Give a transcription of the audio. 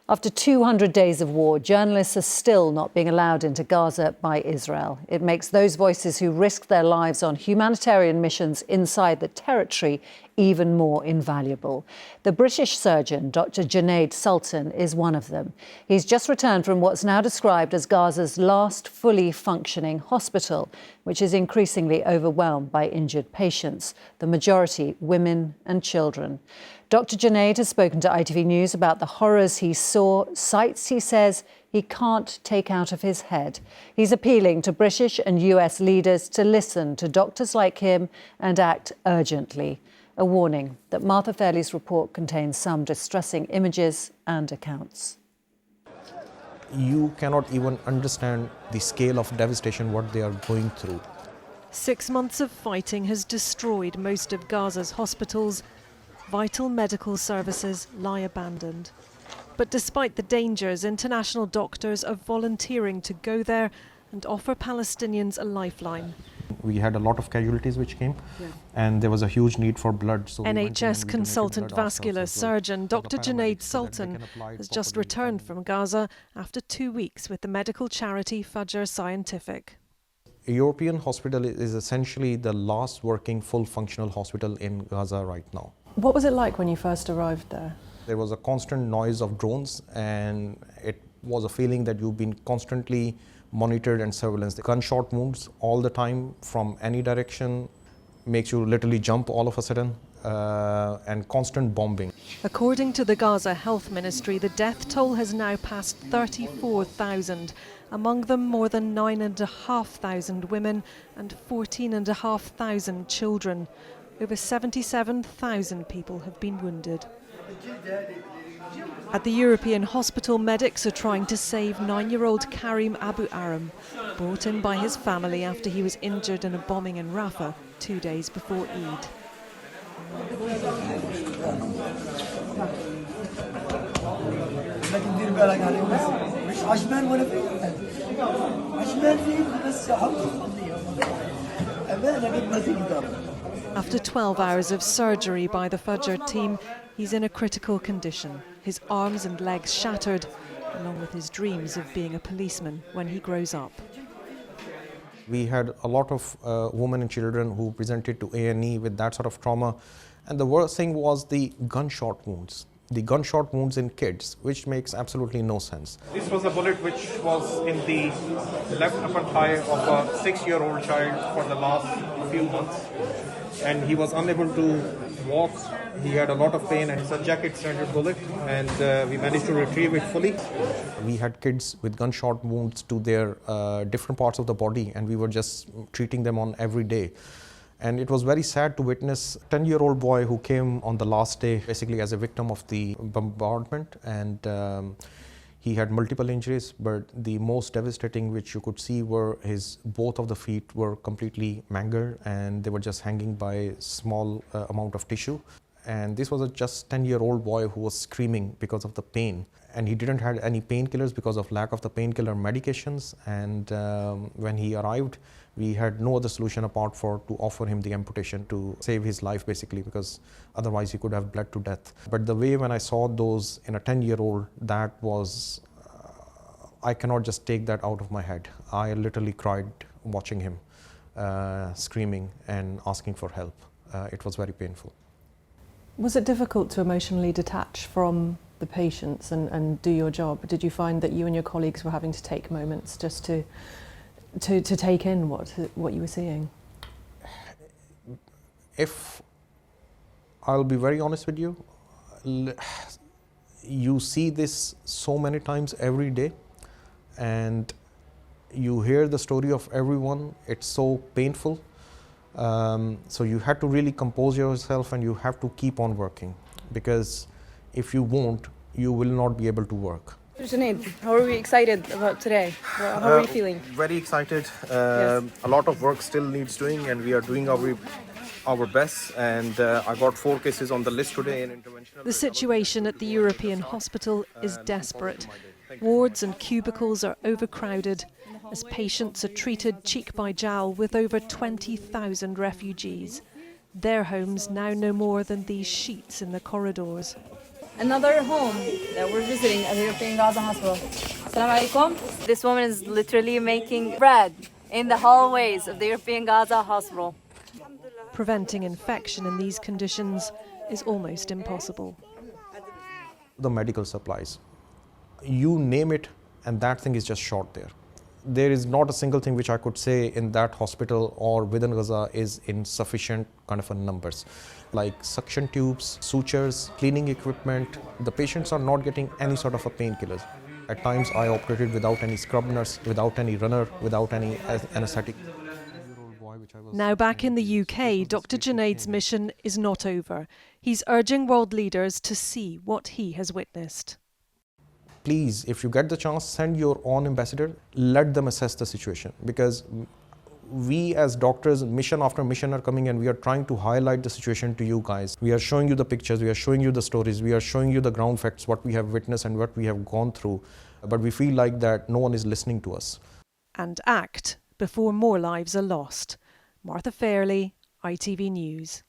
After 200 days of war, journalists are still not being allowed into Gaza by Israel. It makes those voices who risk their lives on humanitarian missions inside the territory even more invaluable. The British surgeon, Dr. Junaid Sultan, is one of them. He's just returned from what's now described as Gaza's last fully functioning hospital, which is increasingly overwhelmed by injured patients, the majority women and children. Dr. Junaid has spoken to ITV News about the horrors he saw, sights he says he can't take out of his head. He's appealing to British and US leaders to listen to doctors like him and act urgently. A warning that Martha Fairlie's report contains some distressing images and accounts. You cannot even understand the scale of devastation what they are going through. 6 months of fighting has destroyed most of Gaza's hospitals. Vital medical services lie abandoned. But despite the dangers, international doctors are volunteering to go there and offer Palestinians a lifeline. We had a lot of casualties which came, and there was a huge need for blood. So NHS consultant vascular surgeon Dr. Junaid Sultan has just returned from Gaza after 2 weeks with the medical charity Fajr Scientific. A European hospital is essentially the last working full functional hospital in Gaza right now. What was it like when you first arrived there? There was a constant noise of drones, and it was a feeling that you've been constantly monitored and surveillance. The gunshot wounds all the time from any direction makes you literally jump all of a sudden, and constant bombing. According to the Gaza Health Ministry, the death toll has now passed 34,000, among them more than 9,500 women and 14,500 children. Over 77,000 people have been wounded. At the European hospital, medics are trying to save 9-year-old Karim Abu Aram, brought in by his family after he was injured in a bombing in Rafah 2 days before Eid. After 12 hours of surgery by the Fajr team, he's in a critical condition. His arms and legs shattered, along with his dreams of being a policeman when he grows up. We had a lot of women and children who presented to A&E with that sort of trauma. And the worst thing was the gunshot wounds. The gunshot wounds in kids, which makes absolutely no sense. This was a bullet which was in the left upper thigh of a 6-year-old child for the last few months. And he was unable to walk. He had a lot of pain, and it's a jacket standard bullet, and we managed to retrieve it fully. We had kids with gunshot wounds to their different parts of the body, and we were just treating them on every day. And it was very sad to witness a 10-year-old boy who came on the last day basically as a victim of the bombardment, and he had multiple injuries, but the most devastating which you could see were both of the feet were completely mangled, and they were just hanging by a small amount of tissue. And this was a just 10-year-old boy who was screaming because of the pain. And he didn't have any painkillers because of lack of the painkiller medications. And when he arrived, we had no other solution apart to offer him the amputation to save his life, basically, because otherwise he could have bled to death. But the way when I saw those in a 10-year-old, that was, I cannot just take that out of my head. I literally cried watching him screaming and asking for help. It was very painful. Was it difficult to emotionally detach from the patients and do your job? Did you find that you and your colleagues were having to take moments just to take in what you were seeing? If I'll be very honest with you, you see this so many times every day, and you hear the story of everyone. It's so painful. So you have to really compose yourself, and you have to keep on working, because if you won't, you will not be able to work. Junaid, how are we excited about today? How are you feeling? Very excited. Yes. A lot of work still needs doing, and we are doing our best. And I got 4 cases on the list today in interventional. The situation at the European hospital is desperate. Wards and cubicles are overcrowded as patients are treated cheek by jowl with over 20,000 refugees. Their homes now no more than these sheets in the corridors. another home that we're visiting at the European Gaza Hospital. Assalamu alaikum. This woman is literally making bread in the hallways of the European Gaza Hospital. Preventing infection in these conditions is almost impossible. The medical supplies, you name it, and that thing is just short there. There is not a single thing which I could say in that hospital or within Gaza is in sufficient kind of a numbers. Like suction tubes, sutures, cleaning equipment. The patients are not getting any sort of a painkillers. At times I operated without any scrub nurse, without any runner, without any anaesthetic. Now back in the UK, Dr. Junaid's mission is not over. He's urging world leaders to see what he has witnessed. Please, if you get the chance, send your own ambassador, let them assess the situation, because we as doctors, mission after mission are coming and we are trying to highlight the situation to you guys. We are showing you the pictures, we are showing you the stories, we are showing you the ground facts, what we have witnessed and what we have gone through. But we feel like that no one is listening to us. And act before more lives are lost. Martha Fairlie, ITV News.